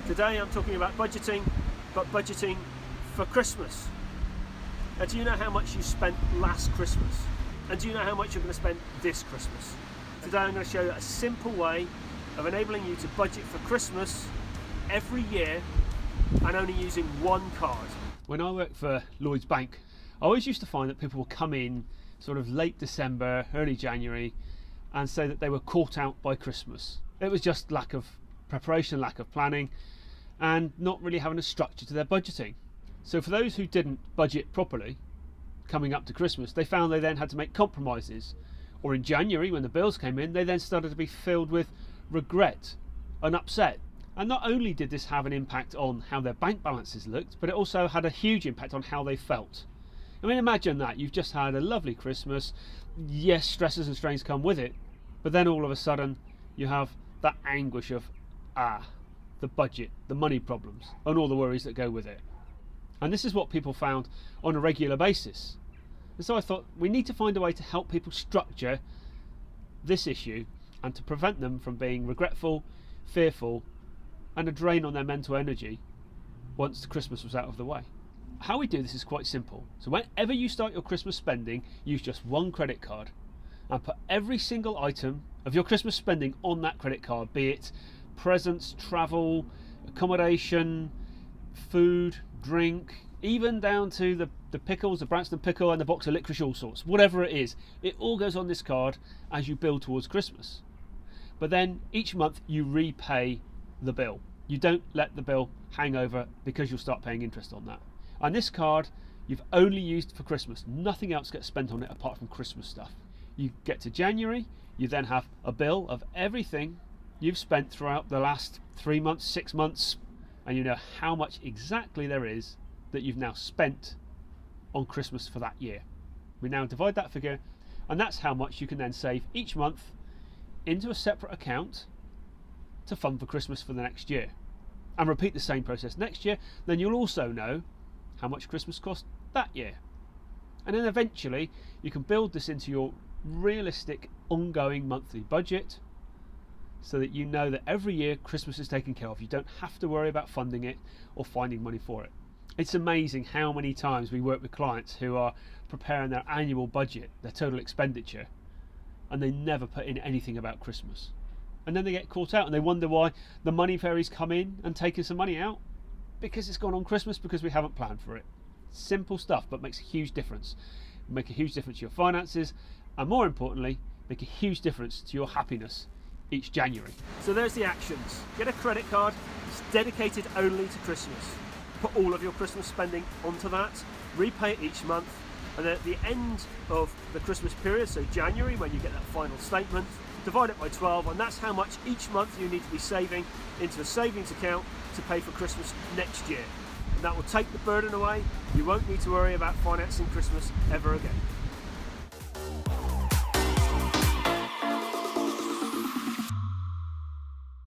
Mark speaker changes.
Speaker 1: Today I'm talking about budgeting, but budgeting for Christmas. Now, do you know how much you spent last Christmas? And do you know how much you're going to spend this Christmas? Today I'm going to show you a simple way of enabling you to budget for Christmas every year and only using one card. When I worked for Lloyds Bank, I always used to find that people would come in sort of late December, early January, and say that they were caught out by Christmas. It was just lack of preparation, lack of planning, and not really having a structure to their budgeting. So for those who didn't budget properly coming up to Christmas, they found they then had to make compromises. Or in January, when the bills came in, they then started to be filled with regret and upset. And not only did this have an impact on how their bank balances looked, but it also had a huge impact on how they felt. I mean, imagine that. You've just had a lovely Christmas. Yes, stresses and strains come with it, but then all of a sudden you have that anguish of, the budget, the money problems, and all the worries that go with it. And this is what people found on a regular basis. And so I thought we need to find a way to help people structure this issue and to prevent them from being regretful, fearful, and a drain on their mental energy once the Christmas was out of the way. How we do this is quite simple. So whenever you start your Christmas spending, use just one credit card and put every single item of your Christmas spending on that credit card, be it presents, travel, accommodation, food, drink, even down to the pickles, the Branston pickle and the box of liquorice alsorts, whatever it is, it all goes on this card as you build towards Christmas. But then each month you repay the bill. You don't let the bill hang over because you'll start paying interest on that. And this card you've only used for Christmas. Nothing else gets spent on it apart from Christmas stuff. You get to January, you then have a bill of everything you've spent throughout the last 3 months, 6 months, and you know how much exactly there is that you've now spent on Christmas for that year. We now divide that figure, and that's how much you can then save each month into a separate account to fund for Christmas for the next year. And repeat the same process next year, then you'll also know how much Christmas cost that year. And then eventually you can build this into your realistic ongoing monthly budget so that you know that every year Christmas is taken care of. You don't have to worry about funding it or finding money for it. It's amazing how many times we work with clients who are preparing their annual budget, their total expenditure, and they never put in anything about Christmas. And then they get caught out and they wonder why the money fairies come in and taking some money out, because it's gone on Christmas because we haven't planned for it. Simple stuff, but makes a huge difference. Make a huge difference to your finances, and more importantly, make a huge difference to your happiness each January. So there's the actions. Get a credit card. It's dedicated only to Christmas. Put all of your Christmas spending onto that. Repay it each month. And then at the end of the Christmas period, so January, when you get that final statement, divide it by 12, and that's how much each month you need to be saving into a savings account to pay for Christmas next year. And that will take the burden away. You won't need to worry about financing Christmas ever again.